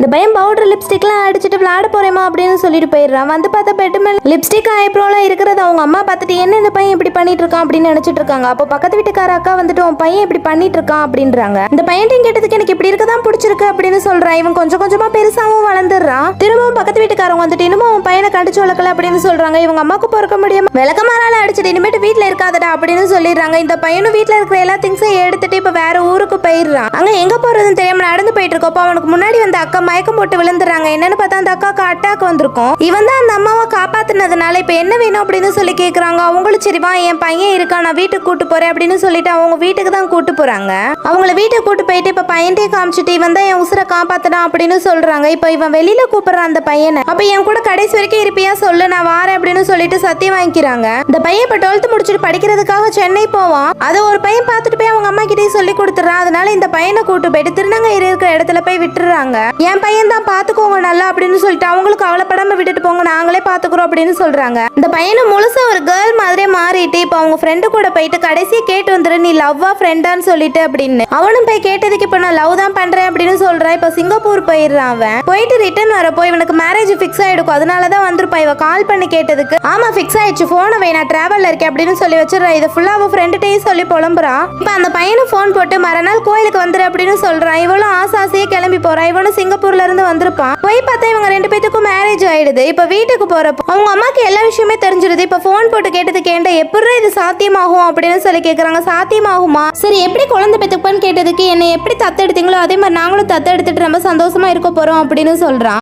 இந்த பையன் பவுடர் லிப்ஸ்டிக்லாம் அடிச்சுட்டு விளையாட போறேமா அப்படின்னு சொல்லிட்டு போயிடுறான். வந்து பார்த்தா பெட்டு மேல லிப்ஸ்டிக் ஐப்ரோலாம் இருக்கிறது அவங்க அம்மா பார்த்துட்டு என்ன இந்த பையன் இப்படி பண்ணிட்டு இருக்கான் அப்படின்னு நினைச்சிட்டு இருக்காங்க. அப்போ பக்கத்து வீட்டுக்கார அக்கா வந்துட்டு உன் பையன் இப்படி பண்ணிட்டு இருக்கான் அப்படின்றாங்க. இந்த பையன் கேட்டதுக்கு எனக்கு இப்படி இருக்கதான் பிடிச்சிருக்கு அப்படின்னு சொல்றான். இவன் கொஞ்சம் கொஞ்சமா பெருசாவும் வளர்ந்துடுறான். திரும்பவும் பக்கத்து வீட்டுக்காரங்க வந்துட்டு இன்னும் அவன் பையனை கடிச்சு வளர்க்கல அப்படின்னு சொல்றாங்க. இவங்க அம்மாவுக்கு பொறுக்க முடியாம விளக்கமாறால அடிச்சுட்டு இனிமேட்டு வீட்டுல இருக்காதடா அப்படின்னு சொல்லிடுறாங்க. இந்த பையனும் வீட்டுல இருக்கிற எல்லா திங்ஸையும் எடுத்துட்டு இப்ப வேற ஊருக்கு போயிடுறான். அங்க எங்க போறதுன்னு தெரியாம நடந்து போயிட்டு இருக்கப்போ அவனுக்கு முன்னாடி வந்து அக்கா மயக்கம் போட்டு விழுந்துறாங்க. என்னன்னு பார்த்தா அந்த அக்காக்கு அட்டாக் வந்திருக்கும். இவன் தான் அந்த அம்மாவை காப்பாத்தினதுனால இப்ப என்ன வேணும் அப்படின்னு சொல்லி கேக்குறாங்க. அவங்களும் சரிவா என் பையன் இருக்கா நான் வீட்டுக்கு கூட்டு போறேன் அப்படின்னு சொல்லிட்டு அவங்க வீட்டுக்கு தான் கூட்டு போறாங்க. அவங்கள வீட்டுக்கு கூட்டு போயிட்டு இப்ப பையன்டே காமிச்சிட்டு இவன் தான் என் உசுரை காப்பாத்தனா அப்படின்னு சொல்றாங்க. இப்ப இவன் வெளியில கூப்பிடுறான் அந்த பையனை. அப்ப என் கூட கடைசி வரைக்கும் இருப்பியா சொல்லு நான் வாரேன் அப்படின்னு சொல்லிட்டு சத்தியம் வாங்கிக்கிறாங்க. இந்த பையன் இப்ப 12th முடிச்சுட்டு படிக்கிறதுக்காக சென்னை போவான். அதை ஒரு பையன் பார்த்துட்டு போய் அவங்க அம்மா கிட்டே சொல்லி கொடுத்துறான். அதனால இந்த பையனை கூட்டு போயிட்டு திருநங்கையர் இருக்கிற இடத்துல போய் விட்டுறாங்க. என் பையன் தான் பாத்துக்கோங்க நல்லா அப்படின்னு சொல்லிட்டு அவங்களுக்கு கவலைப்படாம விட்டுட்டு போங்க நாங்களே பாத்துக்கிறோம் அப்படின்னு சொல்றாங்க. இந்த பையனை முழுசா ஒரு கேர்ள் மாதிரியே மாறிட்டு இப்ப அவங்க ஃப்ரெண்டு கூட போயிட்டு கடைசியா கேட்டு வந்துரு நீ லவ்வா ஃப்ரெண்டான்னு சொல்லிட்டு அப்படின்னு. அவனும் போய் கேட்டதுக்கு இப்ப நான் லவ் தான் பண்றேன் அப்படின்னு சொல்றான். இப்ப சிங்கப்பூர் போயிடுறான். அவன் போயிட்டு ரிட்டர்ன் வரப்போ இவனுக்கு மேரேஜ் ஃபிக்ஸ் ஆயிடுக்கும். அதனாலதான் வந்திருப்பா. இவ கால் பண்ணி கேட்டதுக்கு ஆமா ஃபிக்ஸ் ஆயிடுச்சு போன வை நான் டிராவல்ல இருக்கேன் அப்படின்னு சொல்லி வச்சிடறா. இதை ஃபுல்லா அவன் ஃப்ரெண்டுகிட்டையும் சொல்லி புலம்புறான். இப்ப அந்த பையனும் போன் போட்டு மறுநாள் கோயிலுக்கு வந்துரு அப்படின்னு சொல்றான். இவளும் ஆசாசியே கிளம்பி போறான். இவனும் சிங்கப்பூர்ல இருந்து வந்திருப்பான். போய் பார்த்தா இவங்க 2 பேத்துக்கும் மேரேஜ் ஆயிடுது. இப்ப வீட்டுக்கு போறப்போ அவங்க அம்மாக்கு எல்லா விஷயமே தெரிஞ்சிருது. இப்ப போன் போட்டு கேட்டதுக்கு ஏன்டா எப்படி இது சாத்தியமாகும் அப்படின்னு சொல்லி கேக்குறாங்க. சாத்தியமாகுமா சரி எப்படி குழந்தை பெத்துப்பான்னு கேட்டதுக்கு என்ன எப்படி தத்து எடுத்தீங்களோ அதே மாதிரி நாங்களும் தத்து எடுத்துட்டு ரொம்ப சந்தோஷமா இருக்க போறோம் அப்படின்னு சொல்றான்.